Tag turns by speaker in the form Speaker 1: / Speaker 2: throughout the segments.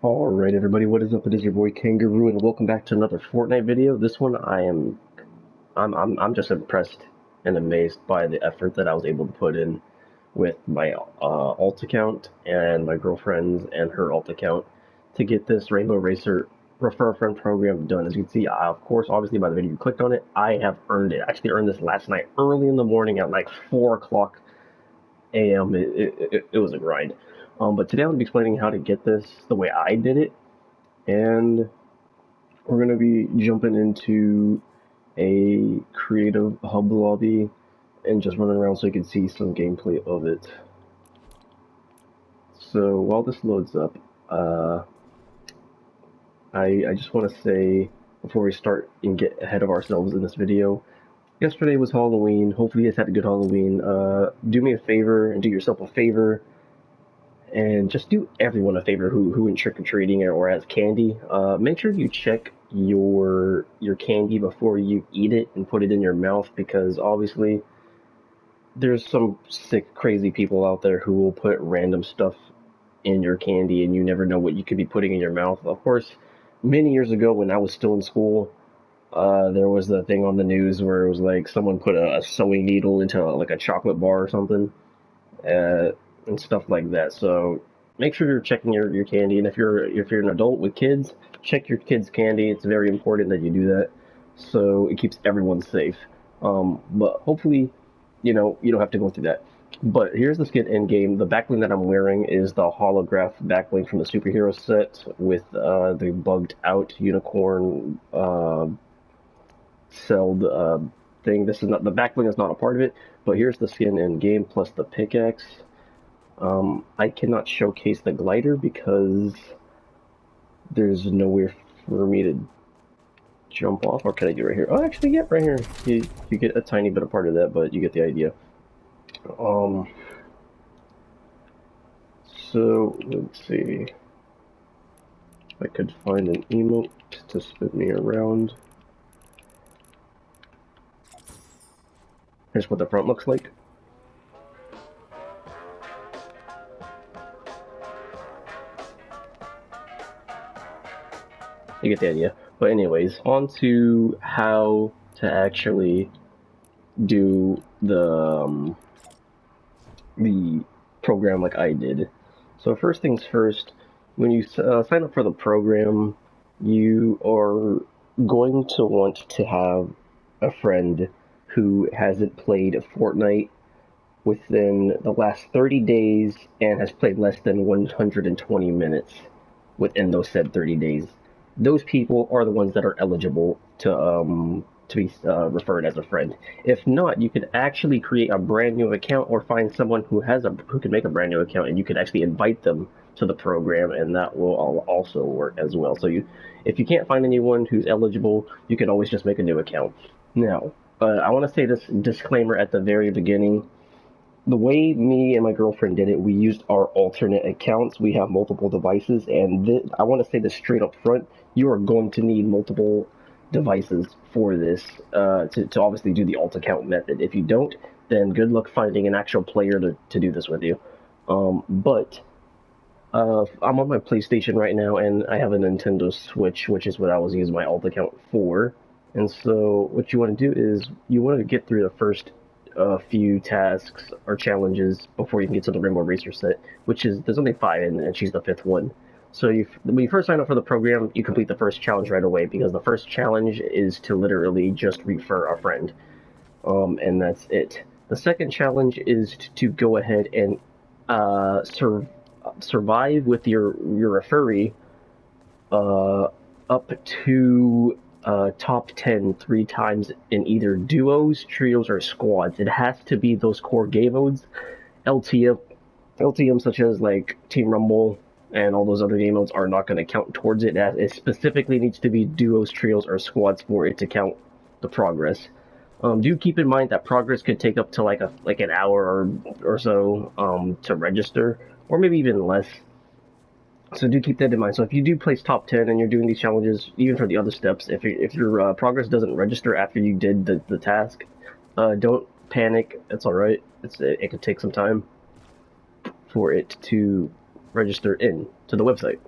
Speaker 1: Alright everybody, what is up? It is your boy Kangaroo and welcome back to another Fortnite video. This one I'm just impressed and amazed by the effort that I was able to put in with my alt account and my girlfriend's and her alt account to get this Rainbow Racer Refer a Friend program done. As you can see, of course, obviously by the video you clicked on it, I have earned it. I actually earned this last night early in the morning at like 4 o'clock a.m. It was a grind. But today I'm going to be explaining how to get this the way I did it, and we're going to be jumping into a creative hub lobby and just running around so you can see some gameplay of it. So while this loads up, I just want to say before we start and get ahead of ourselves in this video, yesterday was Halloween. Hopefully you guys had a good Halloween. Do me a favor and do yourself a favor. And just do everyone a favor who went trick-or-treating or has candy. Make sure you check your candy before you eat it and put it in your mouth, because obviously there's some sick, crazy people out there who will put random stuff in your candy and you never know what you could be putting in your mouth. Of course, many years ago when I was still in school, there was the thing on the news where it was like someone put a sewing needle into like a chocolate bar or something. And stuff like that. So make sure you're checking your candy, and if you're an adult with kids, check your kids' candy. It's very important that you do that, so it keeps everyone safe. But hopefully, you don't have to go through that. But here's the skin in game. The backbling that I'm wearing is the holograph backbling from the superhero set with the bugged out unicorn celled thing. This is not the backbling is not a part of it, but here's the skin in game plus the pickaxe. I cannot showcase the glider because there's nowhere for me to jump off. Or can I do it right here? Oh, actually, yeah, right here. You get a tiny bit of part of that, but you get the idea. So let's see if I could find an emote to spin me around. Here's what the front looks like. You get the idea. But anyways, on to how to actually do the program like I did. So first things first, when you sign up for the program, you are going to want to have a friend who hasn't played Fortnite within the last 30 days and has played less than 120 minutes within those said 30 days. Those people are the ones that are eligible to be referred as a friend. If not, you could actually create a brand new account or find someone who can make a brand new account, and you could actually invite them to the program, and that will also work as well. So if you can't find anyone who's eligible, you can always just make a new account. Now, I want to say this disclaimer at the very beginning. The way me and my girlfriend did it, we used our alternate accounts. We have multiple devices, and I want to say this straight up front. You are going to need multiple devices for this to obviously do the alt account method. If you don't, then good luck finding an actual player to do this with you. But I'm on my PlayStation right now, and I have a Nintendo Switch, which is what I was using my alt account for. And so what you want to do is you want to get through the first few tasks or challenges before you can get to the Rainbow Racer set, which is, there's only 5 and she's the 5th one. So when you first sign up for the program, you complete the first challenge right away, because the first challenge is to literally just refer a friend, and that's it. The second challenge is to go ahead and survive with your referee up to top 10 3 times in either duos, trios, or squads. It has to be those core game modes. LTM such as like Team Rumble and all those other game modes are not going to count towards it. It specifically needs to be duos, trios, or squads for it to count the progress. Do keep in mind that progress could take up to like an hour or so to register, or maybe even less. So do keep that in mind. So if you do place top 10 and you're doing these challenges, even for the other steps, if your progress doesn't register after you did the task, don't panic. It's all right. It could take some time for it to register in to the website.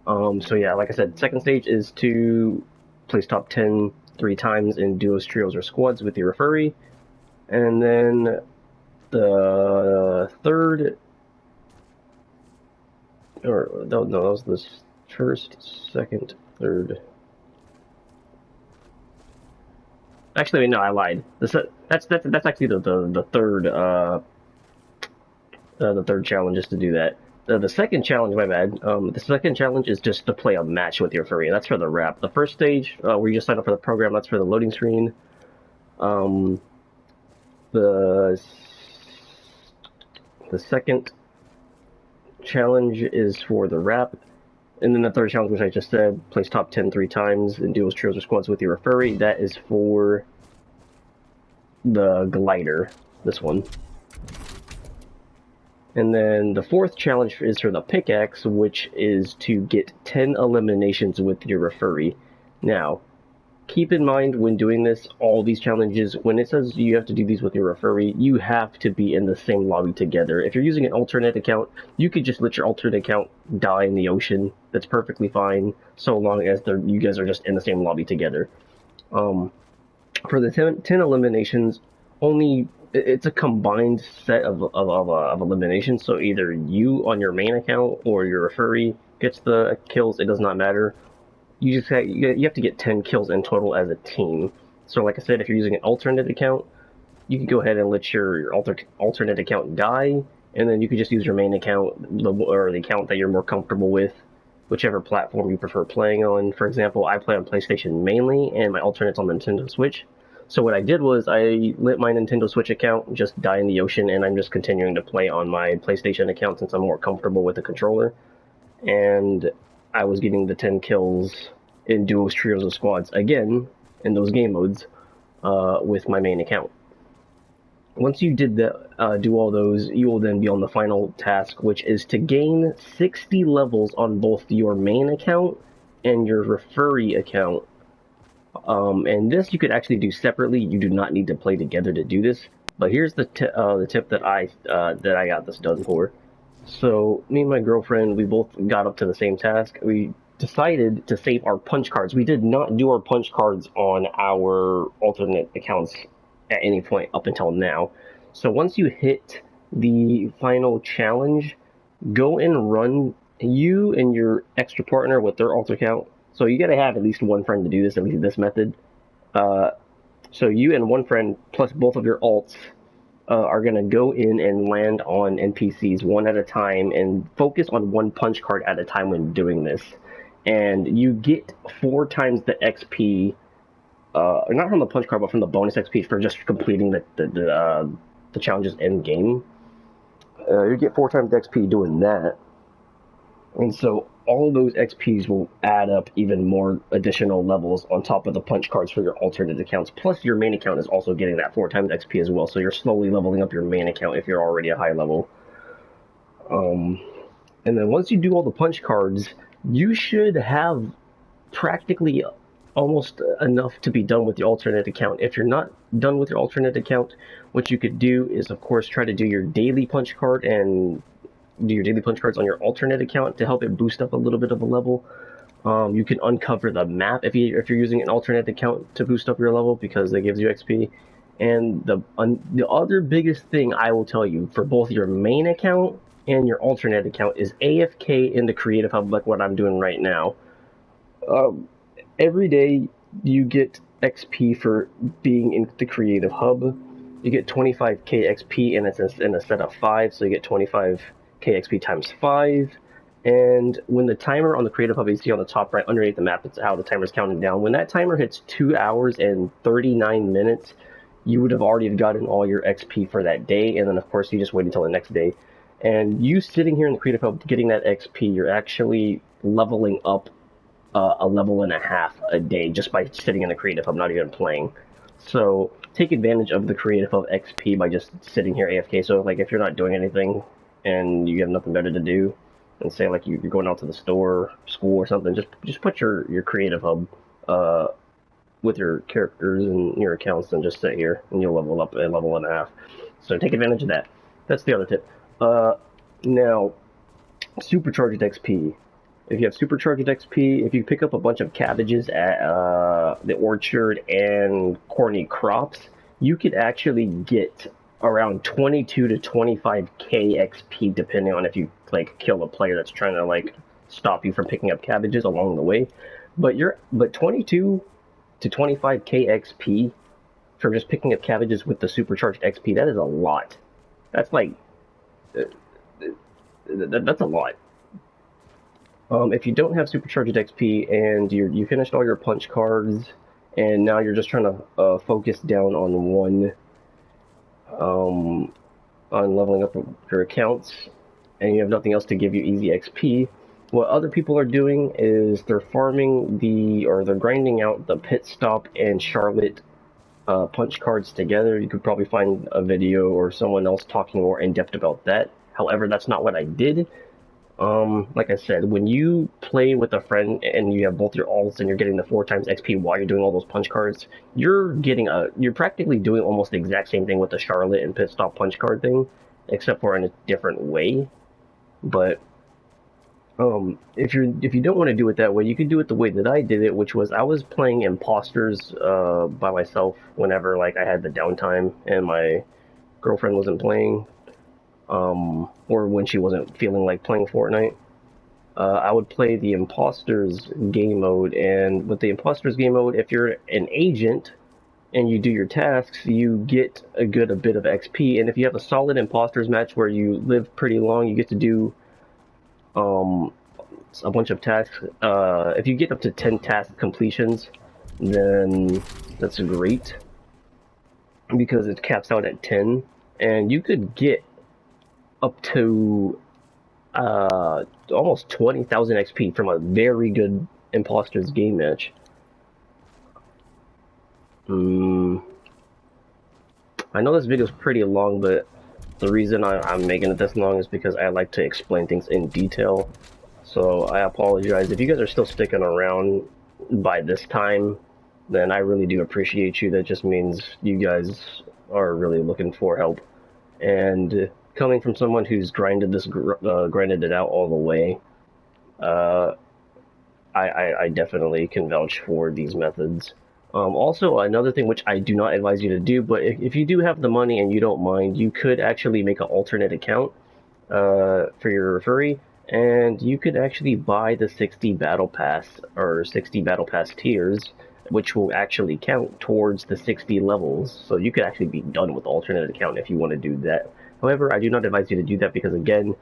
Speaker 1: So yeah, like I said, second stage is to place top 10 3 times in duos, trios, or squads with your referee. And then the third, or no, that was the first, second, third. Actually, no, I lied. That's actually the third challenge is to do that. The second challenge, my bad. The second challenge is just to play a match with your referee. That's for the wrap. The first stage, where you just sign up for the program, that's for the loading screen. Um, the second challenge is for the wrap. And then the third challenge, which I just said, place top 10 3 times in duos, trios, or squads with your referee. That is for the glider, this one. And then the fourth challenge is for the pickaxe, which is to get 10 eliminations with your referee. Now, keep in mind when doing this, all these challenges, when it says you have to do these with your referee, you have to be in the same lobby together. If you're using an alternate account, you could just let your alternate account die in the ocean. That's perfectly fine, so long as you guys are just in the same lobby together. For the 10 eliminations, it's a combined set of eliminations, so either you on your main account or your referee gets the kills, it does not matter. You have to get 10 kills in total as a team. So like I said, if you're using an alternate account, you can go ahead and let your alternate account die, and then you can just use your main account, or the account that you're more comfortable with, whichever platform you prefer playing on. For example, I play on PlayStation mainly, and my alternate's on the Nintendo Switch. So what I did was I let my Nintendo Switch account just die in the ocean, and I'm just continuing to play on my PlayStation account since I'm more comfortable with the controller. And I was getting the 10 kills in duos, trios, or squads again in those game modes with my main account. Once you did do all those, you will then be on the final task, which is to gain 60 levels on both your main account and your referee account. And this you could actually do separately. You do not need to play together to do this. But here's the tip that I got this done for. So me and my girlfriend, we both got up to the same task. We decided to save our punch cards. We did not do our punch cards on our alternate accounts at any point up until now. So once you hit the final challenge, go and run you and your extra partner with their alt account. So you gotta have at least one friend to do this, at least this method. So you and one friend plus both of your alts are gonna go in and land on NPCs one at a time and focus on one punch card at a time when doing this. And you get 4 times the XP, not from the punch card, but from the bonus XP for just completing the challenges end game. You get 4 times the XP doing that. And so all of those XPs will add up even more additional levels on top of the punch cards for your alternate accounts. Plus your main account is also getting that 4 times XP as well. So you're slowly leveling up your main account if you're already a high level. And then once you do all the punch cards, you should have practically almost enough to be done with your alternate account. If you're not done with your alternate account, what you could do is, of course, try to do your daily punch card and do your daily punch cards on your alternate account to help it boost up a little bit of a level. You can uncover the map if you're using an alternate account to boost up your level because it gives you XP. And the other biggest thing I will tell you for both your main account and your alternate account is AFK in the Creative Hub, like what I'm doing right now. Every day you get XP for being in the Creative Hub. You get 25k XP, and it's in a set of 5, so you get 25k XP times 5. And when the timer on the Creative Hub you see on the top right underneath the map, it's how the timer's counting down. When that timer hits 2 hours and 39 minutes, you would have already gotten all your XP for that day, and then of course you just wait until the next day. And you sitting here in the Creative Hub getting that XP, you're actually leveling up a level and a half a day just by sitting in the Creative Hub, not even playing. So take advantage of the Creative Hub XP by just sitting here AFK. So like if you're not doing anything and you have nothing better to do, and say like you're going out to the store, school or something, just put your Creative Hub with your characters and your accounts and just sit here and you'll level up a level and a half. So take advantage of that. That's the other tip. Now, supercharged XP. if you have supercharged XP, if you pick up a bunch of cabbages at the orchard and corny crops, you could actually get around 22 to 25k XP depending on if you like kill a player that's trying to like stop you from picking up cabbages along the way. But 22 to 25k XP for just picking up cabbages with the supercharged XP, that is a lot. That's like that's a lot. If you don't have supercharged XP and you finished all your punch cards, and now you're just trying to focus down on on leveling up your accounts, and you have nothing else to give you easy XP, what other people are doing is they're farming they're grinding out the pit stop and Charlotte punch cards together. You could probably find a video or someone else talking more in depth about that. However, that's not what I did. Like I said, when you play with a friend and you have both your alts and you're getting the 4 times XP while you're doing all those punch cards, you're practically doing almost the exact same thing with the Charlotte and pit stop punch card thing, except for in a different way. But if you don't want to do it that way, you could do it the way that I did it, which was I was playing Impostors by myself whenever like I had the downtime and my girlfriend wasn't playing. Or when she wasn't feeling like playing Fortnite, I would play the Impostors game mode, and with the Impostors game mode, if you're an agent and you do your tasks, you get a bit of XP, and if you have a solid Impostors match where you live pretty long, you get to do a bunch of tasks. If you get up to 10 task completions, then that's great, because it caps out at 10, and you could get up to almost 20,000 XP from a very good Impostors game match. I know this video is pretty long, but the reason I'm making it this long is because I like to explain things in detail. So I apologize. If you guys are still sticking around by this time, then I really do appreciate you. That just means you guys are really looking for help. And coming from someone who's grinded it out all the way, I definitely can vouch for these methods. Also, another thing which I do not advise you to do, but if you do have the money and you don't mind, you could actually make an alternate account for your furry, and you could actually buy the 60 battle pass or 60 battle pass tiers, which will actually count towards the 60 levels. So you could actually be done with the alternate account if you want to do that. However, I do not advise you to do that because, again,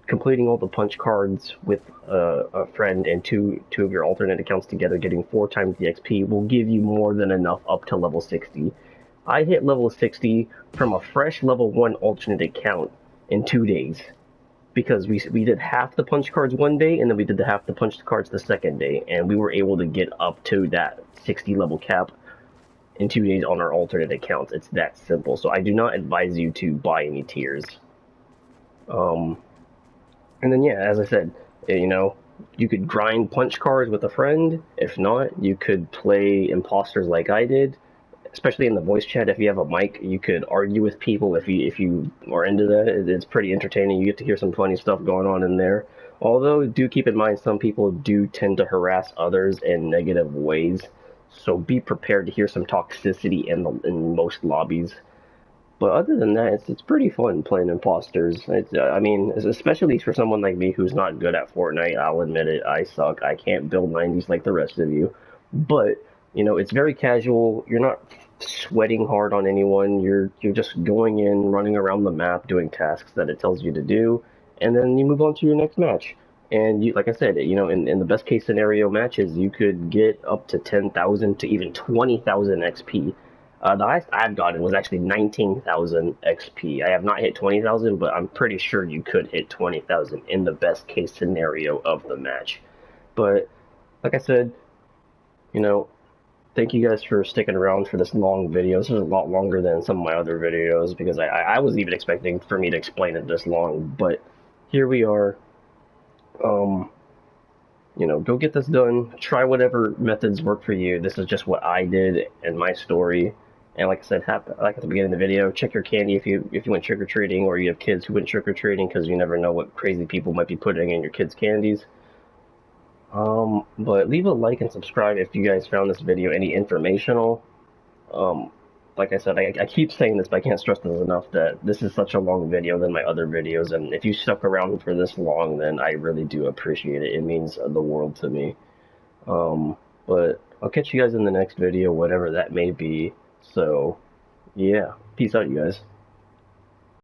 Speaker 1: completing all the punch cards with a friend and two of your alternate accounts together, getting 4 times the XP, will give you more than enough up to level 60. I hit level 60 from a fresh level 1 alternate account in 2 days, because we did half the punch cards one day, and then we did half the punch cards the second day, and we were able to get up to that 60 level cap in 2 days on our alternate accounts. It's that simple. So I do not advise you to buy any tiers. And then, yeah, as I said, you know, you could grind punch cards with a friend. If not, you could play Impostors like I did, especially in the voice chat. If you have a mic, you could argue with people if you are into that. It's pretty entertaining. You get to hear some funny stuff going on in there. Although, do keep in mind, some people do tend to harass others in negative ways. So be prepared to hear some toxicity in most lobbies. But other than that, it's pretty fun playing Impostors. I mean, especially for someone like me who's not good at Fortnite. I'll admit it, I suck. I can't build 90s like the rest of you. But, you know, it's very casual. You're not sweating hard on anyone. You're just going in, running around the map, doing tasks that it tells you to do, and then you move on to your next match. And you, like I said, you know, in the best case scenario matches, you could get up to 10,000 to even 20,000 XP. The highest I've gotten was actually 19,000 XP. I have not hit 20,000, but I'm pretty sure you could hit 20,000 in the best case scenario of the match. But, like I said, you know, thank you guys for sticking around for this long video. This is a lot longer than some of my other videos, because I wasn't even expecting for me to explain it this long, but here we are. You know, go get this done. Try whatever methods work for you. This is just what I did in my story. And like I said, like at the beginning of the video, check your candy if you went trick-or-treating, or you have kids who went trick-or-treating, because you never know what crazy people might be putting in your kids' candies. But leave a like and subscribe if you guys found this video any informational. Um, like I said, I keep saying this, but I can't stress this enough that this is such a long video than my other videos, and if you stuck around for this long, then I really do appreciate it. It means the world to me. But I'll catch you guys in the next video, whatever that may be. So, yeah, peace out, you guys.